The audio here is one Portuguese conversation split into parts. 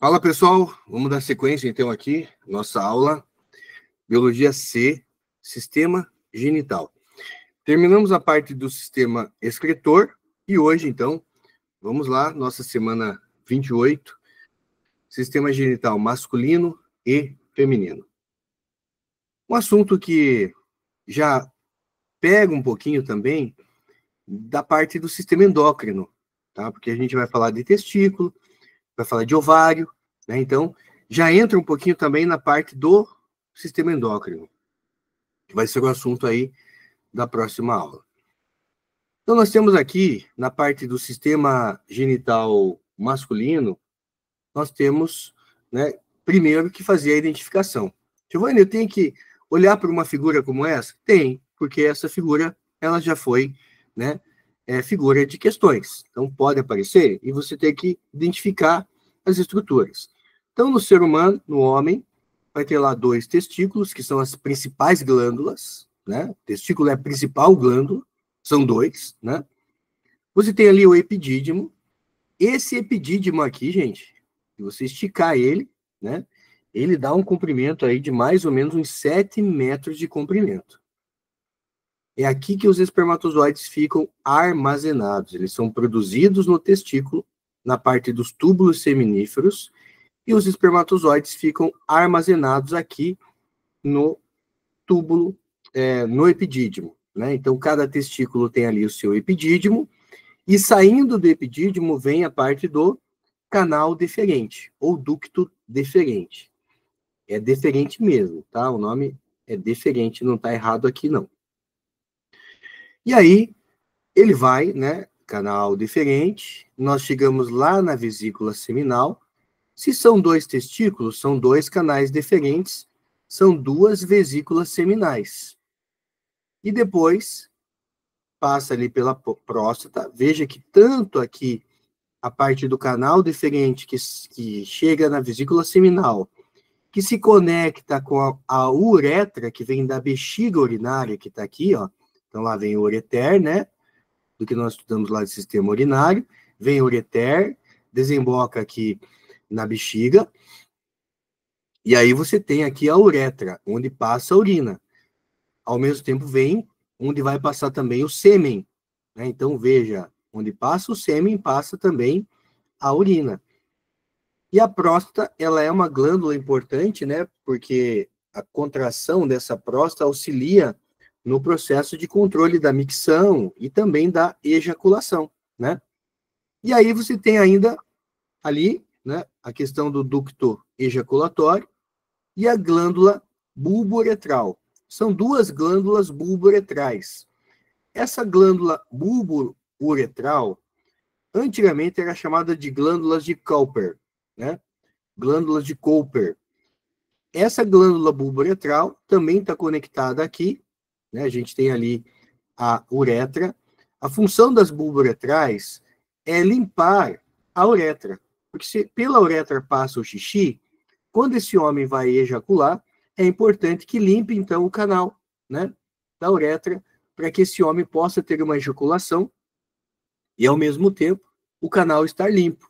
Fala pessoal, vamos dar sequência então aqui, nossa aula, Biologia C, Sistema Genital. Terminamos a parte do sistema excretor e hoje então, vamos lá, nossa semana 28, Sistema Genital masculino e feminino. Um assunto que já pega um pouquinho também da parte do sistema endócrino, tá? Porque a gente vai falar de testículo, vai falar de ovário, né? Então, já entra um pouquinho também na parte do sistema endócrino, que vai ser o assunto aí da próxima aula. Então, nós temos aqui, na parte do sistema genital masculino, nós temos, né, primeiro que fazer a identificação. Giovanni, eu tenho que olhar para uma figura como essa? Tem, porque essa figura, ela já foi, né, figura de questões. Então, pode aparecer e você tem que identificar as estruturas. Então, no ser humano, no homem, vai ter lá 2 testículos, que são as principais glândulas, né? O testículo é a principal glândula, são 2, né? Você tem ali o epidídimo. Esse epidídimo aqui, gente, se você esticar ele, né? Ele dá um comprimento aí de mais ou menos uns 7 metros de comprimento. É aqui que os espermatozoides ficam armazenados. Eles são produzidos no testículo, na parte dos túbulos seminíferos, e os espermatozoides ficam armazenados aqui no túbulo, no epidídimo, né? Então, cada testículo tem ali o seu epidídimo, e saindo do epidídimo vem a parte do canal deferente, ou ducto deferente. É deferente mesmo, tá? O nome é deferente, não está errado aqui, não. E aí, ele vai, né? Canal deferente, nós chegamos lá na vesícula seminal. Se são 2 testículos, são 2 canais deferentes, são 2 vesículas seminais. E depois, passa ali pela próstata. Veja que tanto aqui, a parte do canal deferente que chega na vesícula seminal, que se conecta com a uretra, que vem da bexiga urinária, que está aqui, ó. Então, lá vem o ureter, né? Do que nós estudamos lá de sistema urinário. Vem o ureter, desemboca aqui na bexiga. E aí você tem aqui a uretra, onde passa a urina. Ao mesmo tempo vem onde vai passar também o sêmen, né? Então, veja, onde passa o sêmen, passa também a urina. E a próstata, ela é uma glândula importante, né? Porque a contração dessa próstata auxilia no processo de controle da micção e também da ejaculação, né? E aí você tem ainda ali, né, a questão do ducto ejaculatório e a glândula bulbo-uretral. São 2 glândulas bulbo-uretrais. Essa glândula bulbo-uretral, antigamente era chamada de glândulas de Cowper, né? Glândulas de Cowper. Essa glândula bulbo-uretral também está conectada aqui, né? A gente tem ali a uretra. A função das bulbo-uretrais é limpar a uretra, porque se pela uretra passa o xixi, quando esse homem vai ejacular, é importante que limpe, então, o canal, né, da uretra, para que esse homem possa ter uma ejaculação e, ao mesmo tempo, o canal estar limpo.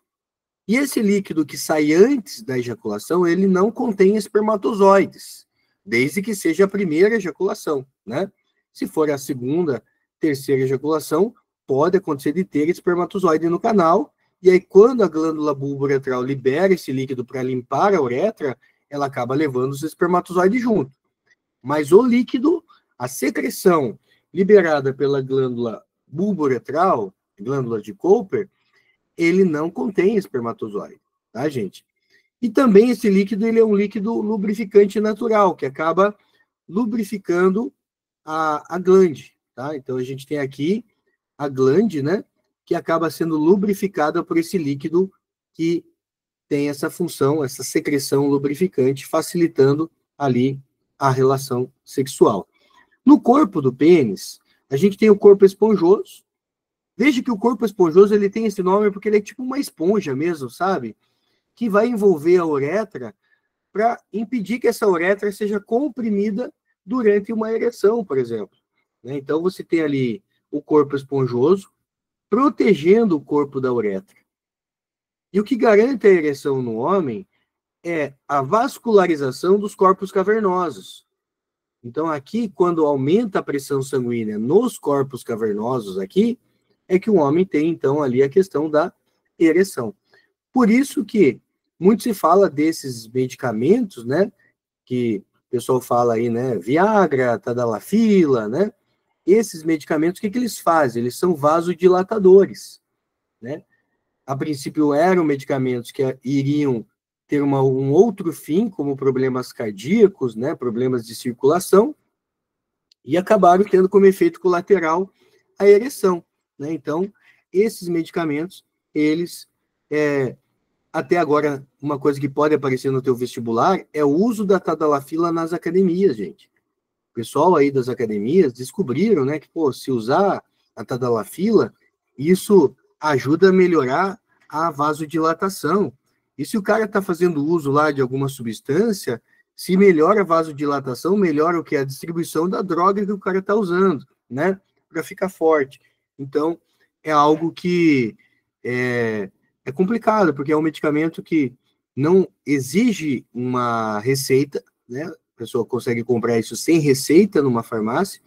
E esse líquido que sai antes da ejaculação, ele não contém espermatozoides, desde que seja a primeira ejaculação, né? Se for a segunda, terceira ejaculação, pode acontecer de ter espermatozoide no canal, e aí quando a glândula bulbo-uretral libera esse líquido para limpar a uretra, ela acaba levando os espermatozoides junto. Mas o líquido, a secreção liberada pela glândula bulbo-uretral, glândula de Cowper, ele não contém espermatozoide, tá, gente? E também esse líquido, ele é um líquido lubrificante natural, que acaba lubrificando a glande, tá? Então, a gente tem aqui a glande, né, que acaba sendo lubrificada por esse líquido que tem essa função, essa secreção lubrificante, facilitando ali a relação sexual. No corpo do pênis, a gente tem o corpo esponjoso. Veja que o corpo esponjoso, ele tem esse nome porque ele é tipo uma esponja mesmo, sabe? Que vai envolver a uretra para impedir que essa uretra seja comprimida durante uma ereção, por exemplo. Então, você tem ali o corpo esponjoso protegendo o corpo da uretra. E o que garante a ereção no homem é a vascularização dos corpos cavernosos. Então, aqui, quando aumenta a pressão sanguínea nos corpos cavernosos aqui, é que o homem tem, então, ali a questão da ereção. Por isso que muito se fala desses medicamentos, né, que o pessoal fala aí, né, Viagra, Tadalafila, né, esses medicamentos, o que eles fazem? Eles são vasodilatadores, né? A princípio eram medicamentos que iriam ter um outro fim, como problemas cardíacos, né, problemas de circulação, e acabaram tendo como efeito colateral a ereção, né? Então, esses medicamentos, eles, até agora, uma coisa que pode aparecer no teu vestibular é o uso da Tadalafila nas academias, gente. O pessoal aí das academias descobriram, né, que, pô, se usar a Tadalafila, isso ajuda a melhorar a vasodilatação. E se o cara está fazendo uso lá de alguma substância, se melhora a vasodilatação, melhora o que? A distribuição da droga que o cara está usando, né? Para ficar forte. Então, é algo que é complicado, porque é um medicamento que não exige uma receita, né? A pessoa consegue comprar isso sem receita numa farmácia,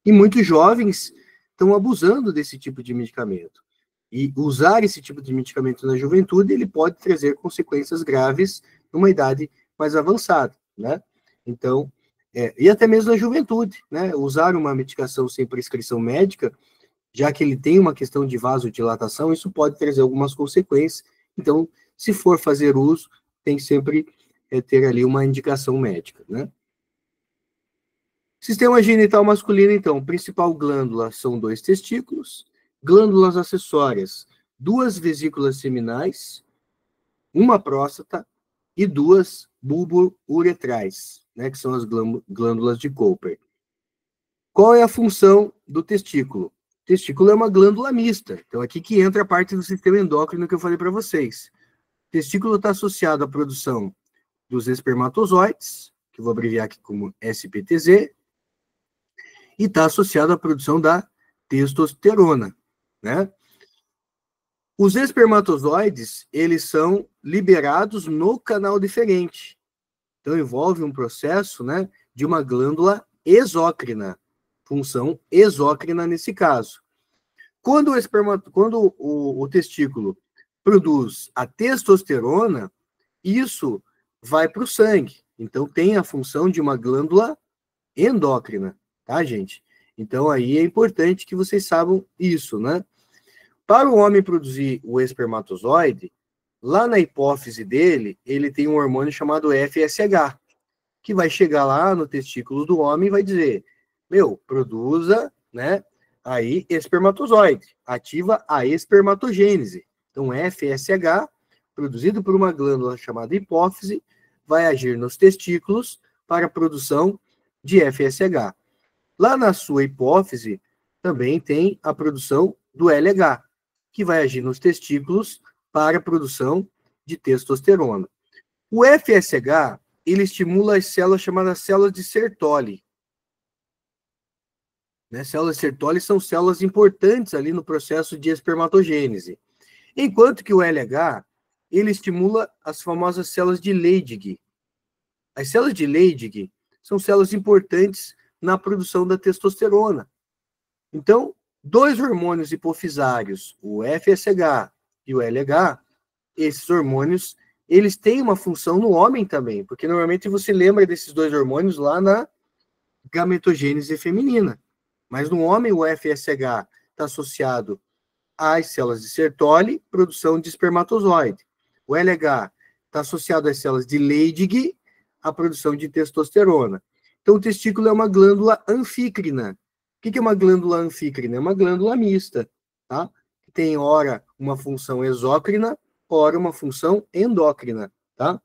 e muitos jovens estão abusando desse tipo de medicamento. E usar esse tipo de medicamento na juventude, ele pode trazer consequências graves numa idade mais avançada, né? Então, e até mesmo na juventude, né? Usar uma medicação sem prescrição médica, já que ele tem uma questão de vasodilatação, isso pode trazer algumas consequências. Então, se for fazer uso, tem que sempre ter ali uma indicação médica, né? Sistema genital masculino, então, principal glândula são 2 testículos, glândulas acessórias, 2 vesículas seminais, 1 próstata e 2 bulbo-uretrais, né, que são as glândulas de Cooper. Qual é a função do testículo? O testículo é uma glândula mista, então aqui que entra a parte do sistema endócrino que eu falei para vocês. O testículo está associado à produção dos espermatozoides, que eu vou abreviar aqui como SPTZ, e está associado à produção da testosterona, né? Os espermatozoides, eles são liberados no canal deferente. Então, envolve um processo, né, de uma glândula exócrina, função exócrina nesse caso. Quando o testículo produz a testosterona, isso vai para o sangue. Então, tem a função de uma glândula endócrina, tá, gente? Então, aí é importante que vocês saibam isso, né? Para o homem produzir o espermatozoide, lá na hipófise dele, ele tem um hormônio chamado FSH, que vai chegar lá no testículo do homem e vai dizer, produza, né, aí espermatozoide, ativa a espermatogênese. Então, FSH, produzido por uma glândula chamada hipófise, vai agir nos testículos para a produção de FSH. Lá na sua hipófise, também tem a produção do LH, que vai agir nos testículos para a produção de testosterona. O FSH, ele estimula as células chamadas células de Sertoli. Né? Células de Sertoli são células importantes ali no processo de espermatogênese. Enquanto que o LH, ele estimula as famosas células de Leydig. As células de Leydig são células importantes na produção da testosterona. Então, 2 hormônios hipofisários, o FSH e o LH, esses hormônios, eles têm uma função no homem também, porque normalmente você lembra desses 2 hormônios lá na gametogênese feminina. Mas no homem, o FSH está associado às células de Sertoli, produção de espermatozoide. O LH está associado às células de Leydig, a produção de testosterona. Então, o testículo é uma glândula anfícrina. O que é uma glândula anfícrina? É uma glândula mista, tá? Que tem, ora, uma função exócrina, ora, uma função endócrina, tá?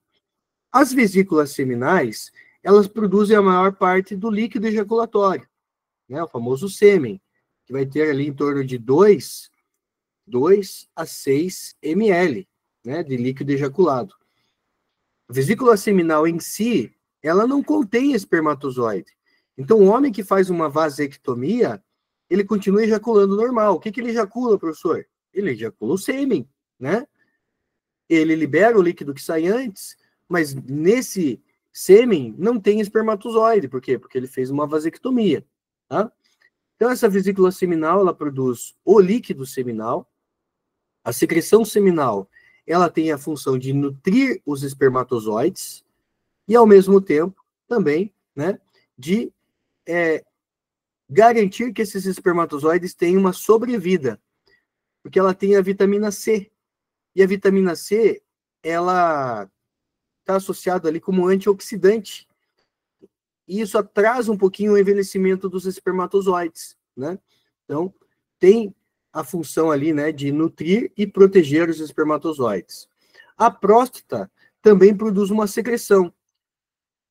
As vesículas seminais, elas produzem a maior parte do líquido ejaculatório, né? O famoso sêmen, que vai ter ali em torno de 2 a 6 ml, né, de líquido ejaculado. A vesícula seminal em si, ela não contém espermatozoide. Então, o homem que faz uma vasectomia, ele continua ejaculando normal. O que ele ejacula, professor? Ele ejacula o sêmen, né? ele libera o líquido que sai antes, mas nesse sêmen não tem espermatozoide. Por quê? Porque ele fez uma vasectomia, tá? Então, essa vesícula seminal, ela produz o líquido seminal. A secreção seminal, ela tem a função de nutrir os espermatozoides e, ao mesmo tempo, também, né, de garantir que esses espermatozoides tenham uma sobrevida, porque ela tem a vitamina C. E a vitamina C, ela está associada ali como antioxidante. E isso atrasa um pouquinho o envelhecimento dos espermatozoides, né? Então, tem a função ali, né, de nutrir e proteger os espermatozoides. A próstata também produz uma secreção.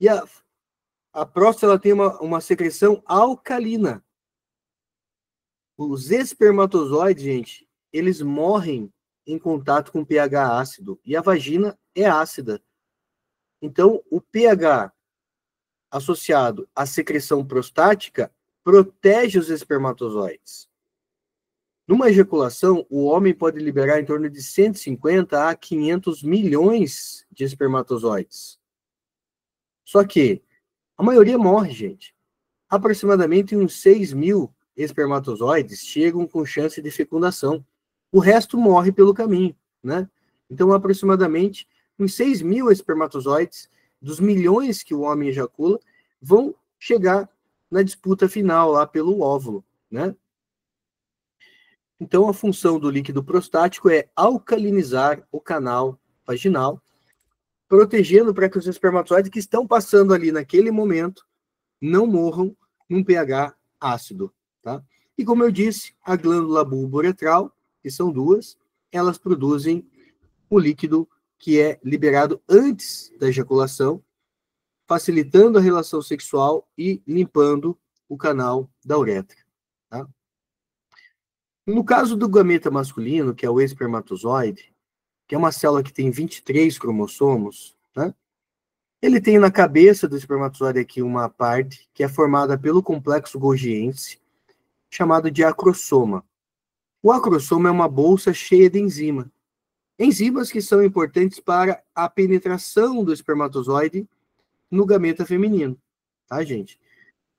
E a próstata, ela tem uma secreção alcalina. Os espermatozoides, gente, eles morrem em contato com pH ácido. E a vagina é ácida. Então, o pH associado à secreção prostática protege os espermatozoides. Numa ejaculação, o homem pode liberar em torno de 150 a 500 milhões de espermatozoides. Só que a maioria morre, gente. Aproximadamente uns 6 mil espermatozoides chegam com chance de fecundação. O resto morre pelo caminho, né? Então, aproximadamente uns 6 mil espermatozoides, dos milhões que o homem ejacula, vão chegar na disputa final lá pelo óvulo, né? Então, a função do líquido prostático é alcalinizar o canal vaginal, protegendo para que os espermatozoides que estão passando ali naquele momento não morram num pH ácido, tá? E como eu disse, a glândula bulboretral, que são duas, elas produzem o líquido que é liberado antes da ejaculação, facilitando a relação sexual e limpando o canal da uretra, tá? No caso do gameta masculino, que é o espermatozoide, que é uma célula que tem 23 cromossomos, né? Ele tem na cabeça do espermatozoide aqui uma parte que é formada pelo complexo golgiense, chamado de acrosoma. O acrosoma é uma bolsa cheia de enzimas que são importantes para a penetração do espermatozoide no gameta feminino, tá, gente?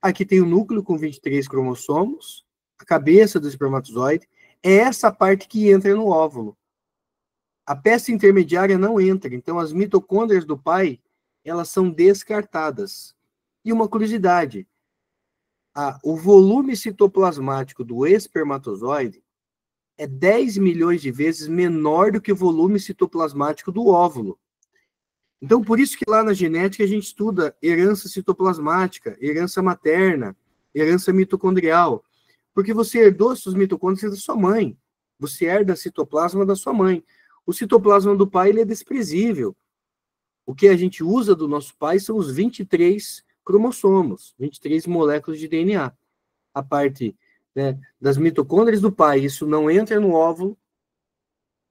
Aqui tem o núcleo com 23 cromossomos, a cabeça do espermatozoide, é essa parte que entra no óvulo. A peça intermediária não entra, então as mitocôndrias do pai, elas são descartadas. E uma curiosidade, o volume citoplasmático do espermatozoide é 10 milhões de vezes menor do que o volume citoplasmático do óvulo. Então, por isso que lá na genética a gente estuda herança citoplasmática, herança materna, herança mitocondrial, porque você herdou suas mitocôndrias da sua mãe, você herda citoplasma da sua mãe. O citoplasma do pai, ele é desprezível. O que a gente usa do nosso pai são os 23 cromossomos, 23 moléculas de DNA. A parte, né, das mitocôndrias do pai, isso não entra no óvulo,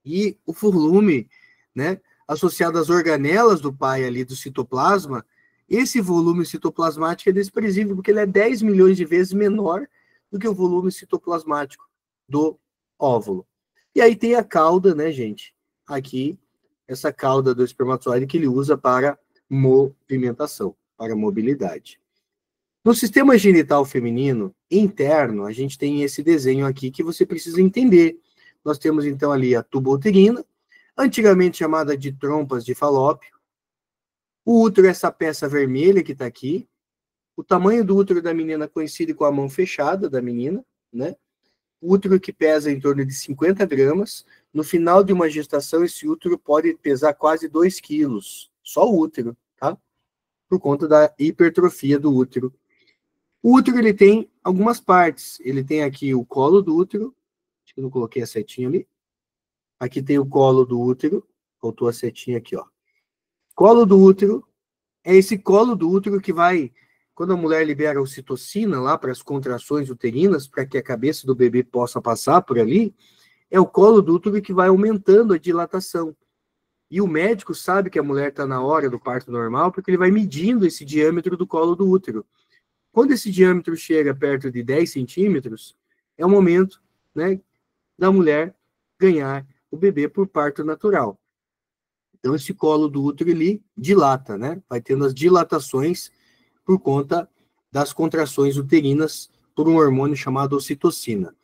e o volume, né, associado às organelas do pai ali, do citoplasma, esse volume citoplasmático é desprezível, porque ele é 10 milhões de vezes menor do que o volume citoplasmático do óvulo. E aí tem a cauda, né, gente? Aqui, essa cauda do espermatozoide que ele usa para movimentação, para mobilidade. No sistema genital feminino interno, a gente tem esse desenho aqui que você precisa entender. Nós temos, então, ali a tuba uterina, antigamente chamada de trompas de Falópio. O útero é essa peça vermelha que está aqui. O tamanho do útero da menina coincide com a mão fechada da menina, né? O útero que pesa em torno de 50 gramas. No final de uma gestação, esse útero pode pesar quase 2 quilos. Só o útero, tá? Por conta da hipertrofia do útero. O útero, ele tem algumas partes. Ele tem aqui o colo do útero. Acho que eu não coloquei a setinha ali. Aqui tem o colo do útero. Faltou a setinha aqui, ó. Colo do útero. É esse colo do útero que vai... Quando a mulher libera a ocitocina lá para as contrações uterinas, para que a cabeça do bebê possa passar por ali, é o colo do útero que vai aumentando a dilatação. E o médico sabe que a mulher está na hora do parto normal, porque ele vai medindo esse diâmetro do colo do útero. Quando esse diâmetro chega perto de 10 centímetros, é o momento, né, da mulher ganhar o bebê por parto natural. Então, esse colo do útero, ele dilata, né? Vai tendo as dilatações por conta das contrações uterinas por um hormônio chamado ocitocina.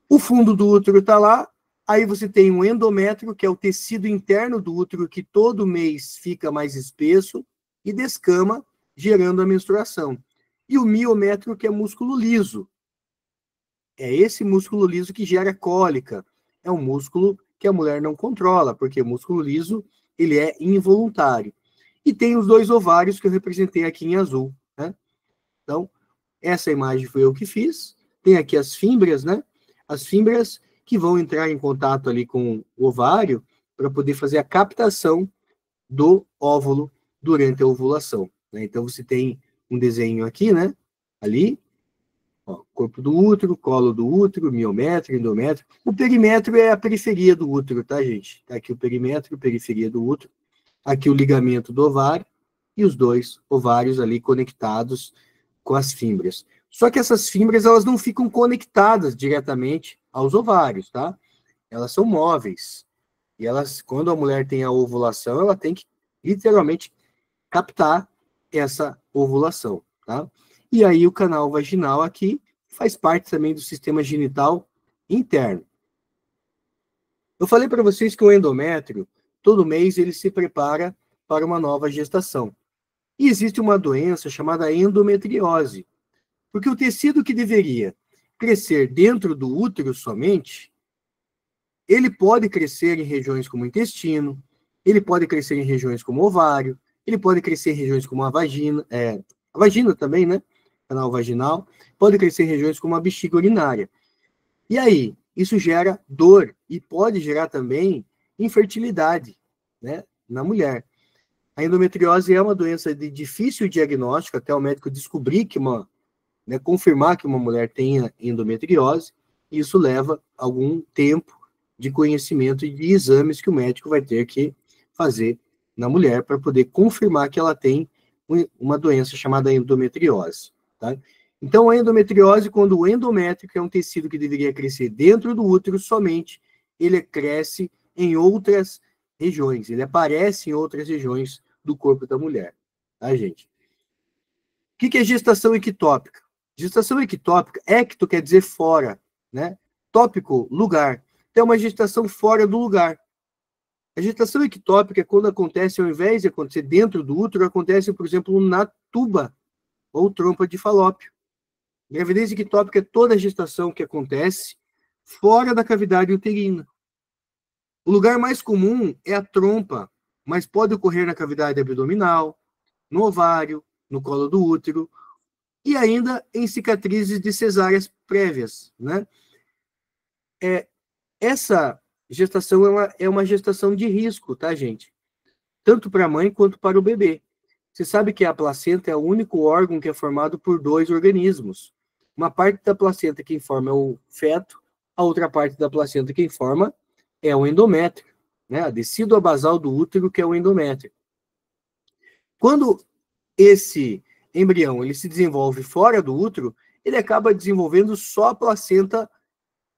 O fundo do útero está lá, aí você tem um endométrio, que é o tecido interno do útero, que todo mês fica mais espesso e descama, gerando a menstruação. E o miométrio, que é músculo liso. É esse músculo liso que gera cólica. É um músculo que a mulher não controla, porque o músculo liso, ele é involuntário. E tem os 2 ovários que eu representei aqui em azul, né? Então, essa imagem foi eu que fiz. Tem aqui as fímbrias, né? As fímbrias que vão entrar em contato ali com o ovário para poder fazer a captação do óvulo durante a ovulação, né? Então, você tem um desenho aqui, né? Ali, ó, corpo do útero, colo do útero, miométrio, endométrio. O perimétrio é a periferia do útero, tá, gente? Tá aqui o perimétrio, periferia do útero. Aqui o ligamento do ovário e os 2 ovários ali conectados com as fímbrias. Só que essas fímbrias, elas não ficam conectadas diretamente aos ovários, tá? Elas são móveis. E elas, quando a mulher tem a ovulação, ela tem que literalmente captar essa ovulação, tá? E aí o canal vaginal aqui faz parte também do sistema genital interno. Eu falei para vocês que o endométrio, todo mês, ele se prepara para uma nova gestação. E existe uma doença chamada endometriose, porque o tecido que deveria crescer dentro do útero somente, ele pode crescer em regiões como o intestino, ele pode crescer em regiões como o ovário, ele pode crescer em regiões como a vagina também, né? Canal vaginal, pode crescer em regiões como a bexiga urinária. E aí, isso gera dor e pode gerar também infertilidade, né, na mulher. A endometriose é uma doença de difícil diagnóstico, até o médico descobrir que confirmar que uma mulher tenha endometriose, e isso leva algum tempo de conhecimento e de exames que o médico vai ter que fazer na mulher para poder confirmar que ela tem uma doença chamada endometriose, tá? Então, a endometriose, quando o endométrio, que é um tecido que deveria crescer dentro do útero somente, ele cresce em outras regiões, ele aparece em outras regiões do corpo da mulher, tá, gente? O que é gestação ectópica? Gestação ectópica, ecto quer dizer fora, né? Tópico, lugar. Então, é uma gestação fora do lugar. A gestação ectópica é quando acontece, ao invés de acontecer dentro do útero, acontece, por exemplo, na tuba ou trompa de falópio. Gravidez ectópica é toda a gestação que acontece fora da cavidade uterina. O lugar mais comum é a trompa, mas pode ocorrer na cavidade abdominal, no ovário, no colo do útero, e ainda em cicatrizes de cesáreas prévias, né? Essa gestação é uma gestação de risco, tá, gente? Tanto para a mãe quanto para o bebê. Você sabe que a placenta é o único órgão que é formado por 2 organismos. Uma parte da placenta quem forma é o feto, a outra parte da placenta quem forma é o endométrio, né? A decídua basal do útero, que é o endométrio. Quando esse embrião ele se desenvolve fora do útero, ele acaba desenvolvendo só a placenta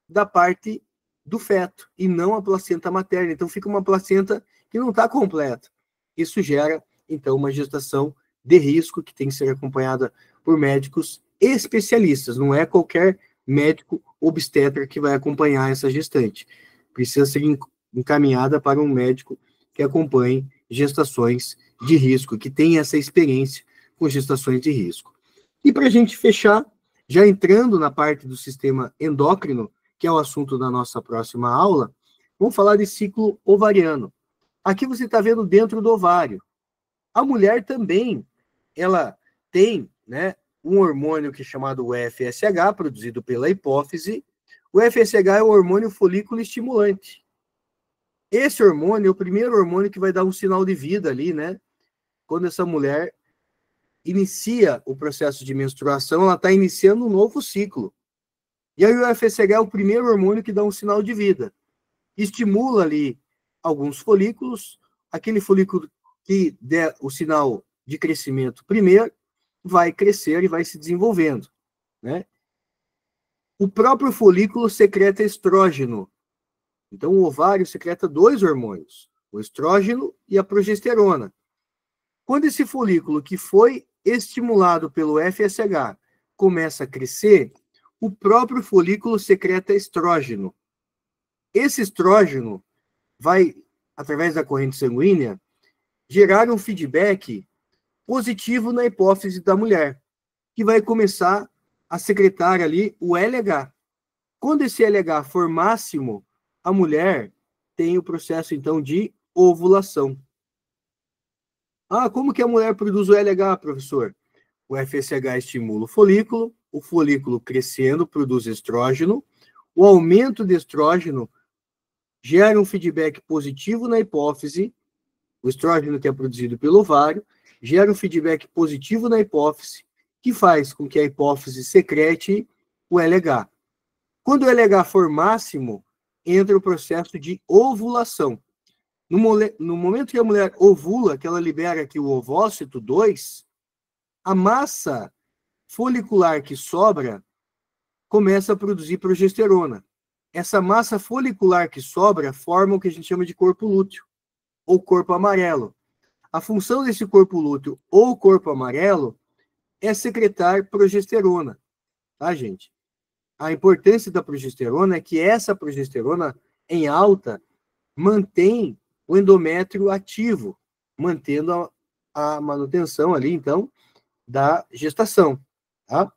da parte do feto e não a placenta materna. Então fica uma placenta que não está completa. Isso gera, então, uma gestação de risco que tem que ser acompanhada por médicos especialistas. Não é qualquer médico obstetra que vai acompanhar essa gestante. Precisa ser encaminhada para um médico que acompanhe gestações de risco, que tenha essa experiência com gestações de risco. E para a gente fechar, já entrando na parte do sistema endócrino, que é o assunto da nossa próxima aula, vamos falar de ciclo ovariano. Aqui você está vendo dentro do ovário. A mulher também, ela tem, né, um hormônio que é chamado FSH, produzido pela hipófise. O FSH é o hormônio folículo estimulante. Esse hormônio é o primeiro hormônio que vai dar um sinal de vida ali, né? Quando essa mulher inicia o processo de menstruação, ela está iniciando um novo ciclo. E aí o FSH é o primeiro hormônio que dá um sinal de vida. Estimula ali alguns folículos, aquele folículo que der o sinal de crescimento primeiro, vai crescer e vai se desenvolvendo, né? O próprio folículo secreta estrógeno. Então, o ovário secreta 2 hormônios. o estrógeno e a progesterona. Quando esse folículo que foi estimulado pelo FSH começa a crescer, o próprio folículo secreta estrógeno. Esse estrógeno vai, através da corrente sanguínea, gerar um feedback positivo na hipófise da mulher, que vai começar a secretar ali o LH. Quando esse LH for máximo, a mulher tem o processo, então, de ovulação. Ah, como que a mulher produz o LH, professor? O FSH estimula o folículo crescendo produz estrógeno, o aumento de estrógeno gera um feedback positivo na hipófise, o estrógeno que é produzido pelo ovário, gera um feedback positivo na hipófise, que faz com que a hipófise secrete o LH. Quando o LH for máximo, entra o processo de ovulação. No momento que a mulher ovula, que ela libera aqui o ovócito 2, a massa folicular que sobra começa a produzir progesterona. Essa massa folicular que sobra forma o que a gente chama de corpo lúteo, ou corpo amarelo. A função desse corpo lúteo ou corpo amarelo é secretar progesterona, tá, gente? A importância da progesterona é que essa progesterona em alta mantém o endométrio ativo, mantendo a manutenção ali, então, da gestação, tá?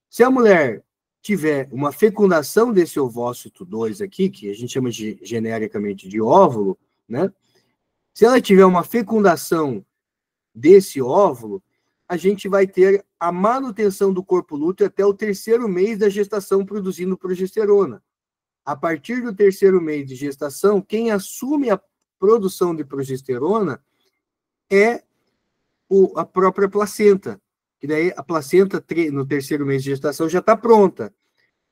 Se a mulher tiver uma fecundação desse ovócito 2 aqui, que a gente chama genericamente de óvulo, né? Se ela tiver uma fecundação desse óvulo, a gente vai ter a manutenção do corpo lúteo até o 3º mês da gestação produzindo progesterona. A partir do 3º mês de gestação, quem assume a produção de progesterona é a própria placenta, que daí a placenta no 3º mês de gestação já está pronta.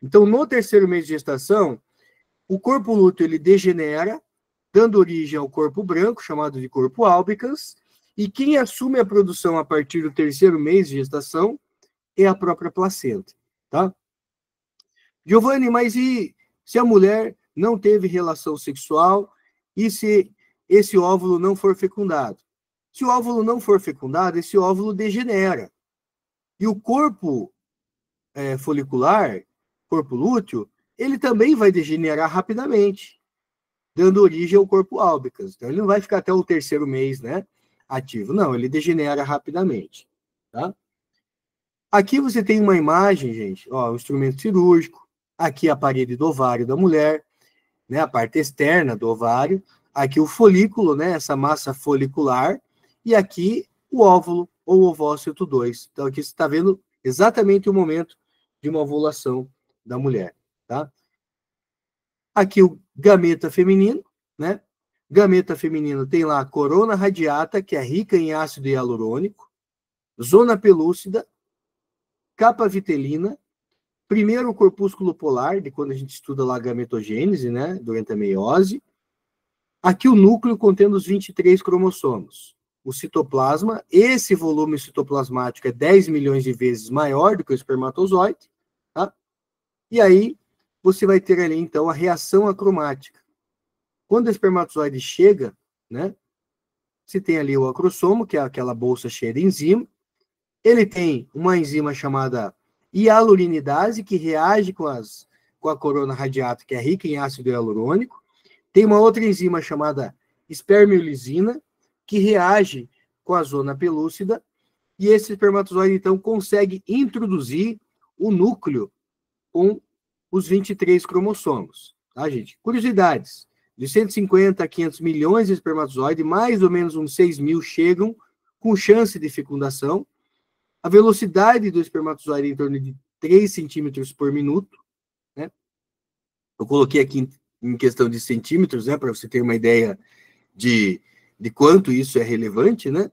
Então, no 3º mês de gestação, o corpo lúteo ele degenera, dando origem ao corpo branco, chamado de corpo albicans, e quem assume a produção a partir do 3º mês de gestação é a própria placenta, tá? Giovanni, mas e se a mulher não teve relação sexual e se esse óvulo não for fecundado? Se o óvulo não for fecundado, esse óvulo degenera. E o corpo folicular, corpo lúteo, ele também vai degenerar rapidamente, dando origem ao corpo albicans. Então, ele não vai ficar até o 3º mês, né, ativo. Não, ele degenera rapidamente, tá? Aqui você tem uma imagem, gente, ó, um instrumento cirúrgico, aqui a parede do ovário da mulher, né, a parte externa do ovário, aqui o folículo, né, essa massa folicular, e aqui o óvulo, ou ovócito 2. Então, aqui você está vendo exatamente o momento de uma ovulação da mulher, tá? Aqui o gameta feminino, né? Gameta feminino tem lá a corona radiata, que é rica em ácido hialurônico, zona pelúcida, capa vitelina, primeiro corpúsculo polar, de quando a gente estuda lá a gametogênese, né? Durante a meiose. Aqui o núcleo contendo os 23 cromossomos. O citoplasma, esse volume citoplasmático é 10 milhões de vezes maior do que o espermatozoide, tá? E aí, você vai ter ali, então, a reação acromática. Quando o espermatozoide chega, né, você tem ali o acrossomo, que é aquela bolsa cheia de enzima. Ele tem uma enzima chamada hialuronidase, que reage com a corona radiata, que é rica em ácido hialurônico. Tem uma outra enzima chamada espermiolisina, que reage com a zona pelúcida. E esse espermatozoide, então, consegue introduzir o núcleo com os 23 cromossomos, tá, gente? Curiosidades, de 150 a 500 milhões de espermatozoides, mais ou menos uns 6 mil chegam com chance de fecundação. A velocidade do espermatozoide é em torno de 3 centímetros por minuto, né? Eu coloquei aqui em questão de centímetros, né, para você ter uma ideia de quanto isso é relevante, né?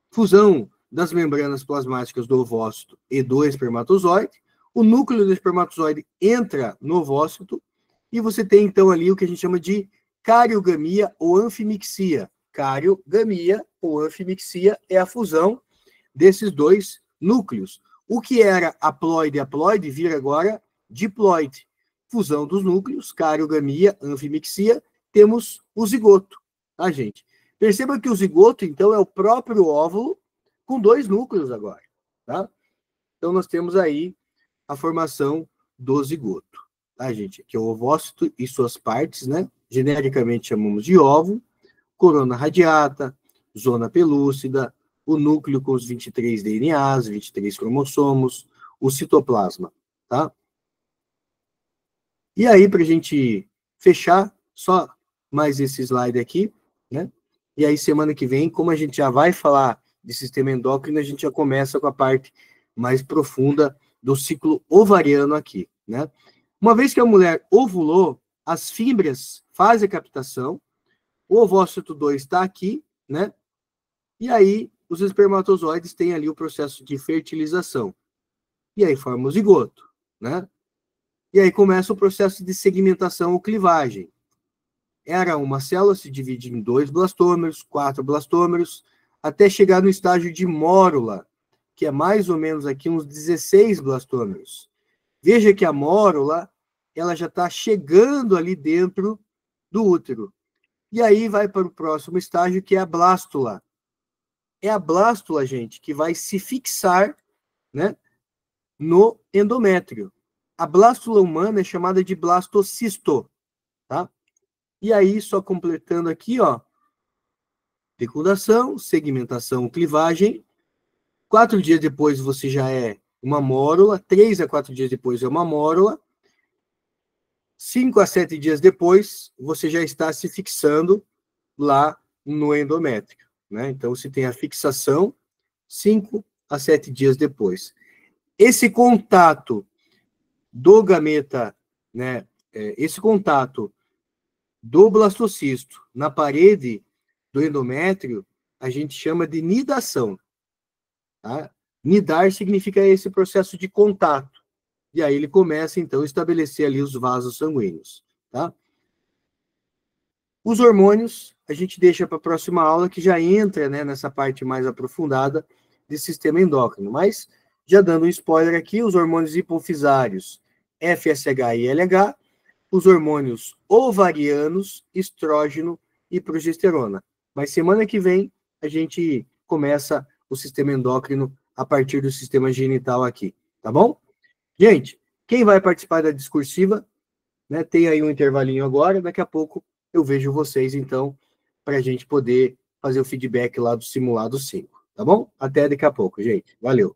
Fusão das membranas plasmáticas do ovócito e do espermatozoide. O núcleo do espermatozoide entra no ovócito e você tem, então, ali o que a gente chama de cariogamia ou anfimixia. Cariogamia ou anfimixia é a fusão desses dois núcleos. O que era haploide vira agora diploide. Fusão dos núcleos, cariogamia, anfimixia, temos o zigoto. tá, gente? Perceba que o zigoto, então, é o próprio óvulo com 2 núcleos agora, tá? Então, nós temos aí a formação do zigoto, tá, gente? Aqui é o ovócito e suas partes, né? Genericamente chamamos de óvulo, corona radiata, zona pelúcida, o núcleo com os 23 DNAs, 23 cromossomos, o citoplasma, tá? E aí, para a gente fechar, só mais esse slide aqui, né? E aí, semana que vem, como a gente já vai falar de sistema endócrino, a gente já começa com a parte mais profunda do ciclo ovariano aqui, né? Uma vez que a mulher ovulou, as fímbrias fazem a captação, o ovócito 2 está aqui, né? E aí, os espermatozoides têm ali o processo de fertilização. E aí forma o zigoto, né? E aí começa o processo de segmentação ou clivagem. Era uma célula, se divide em 2 blastômeros, 4 blastômeros, até chegar no estágio de mórula, que é mais ou menos aqui uns 16 blastômeros. Veja que a mórula, ela já está chegando ali dentro do útero. E aí vai para o próximo estágio, que é a blástula. É a blástula, gente, que vai se fixar, né, no endométrio. A blástula humana é chamada de blastocisto, tá? E aí, só completando aqui, ó, fecundação, segmentação, clivagem. 4 dias depois você já é uma mórula, 3 a 4 dias depois é uma mórula. 5 a 7 dias depois, você já está se fixando lá no endométrio, né? Então, se tem a fixação, 5 a 7 dias depois. Esse contato do gameta, né? Esse contato do blastocisto na parede do endométrio, a gente chama de nidação. Tá? Nidar significa esse processo de contato. E aí ele começa, então, a estabelecer ali os vasos sanguíneos. Tá? Os hormônios, a gente deixa para a próxima aula, que já entra, né, nessa parte mais aprofundada de sistema endócrino. Mas, já dando um spoiler aqui, os hormônios hipofisários, FSH e LH, os hormônios ovarianos, estrógeno e progesterona. Mas semana que vem a gente começa o sistema endócrino a partir do sistema genital aqui, tá bom? Gente, quem vai participar da discursiva, né, tem aí um intervalinho agora, daqui a pouco eu vejo vocês, então, para a gente poder fazer o feedback lá do simulado 5, tá bom? Até daqui a pouco, gente. Valeu!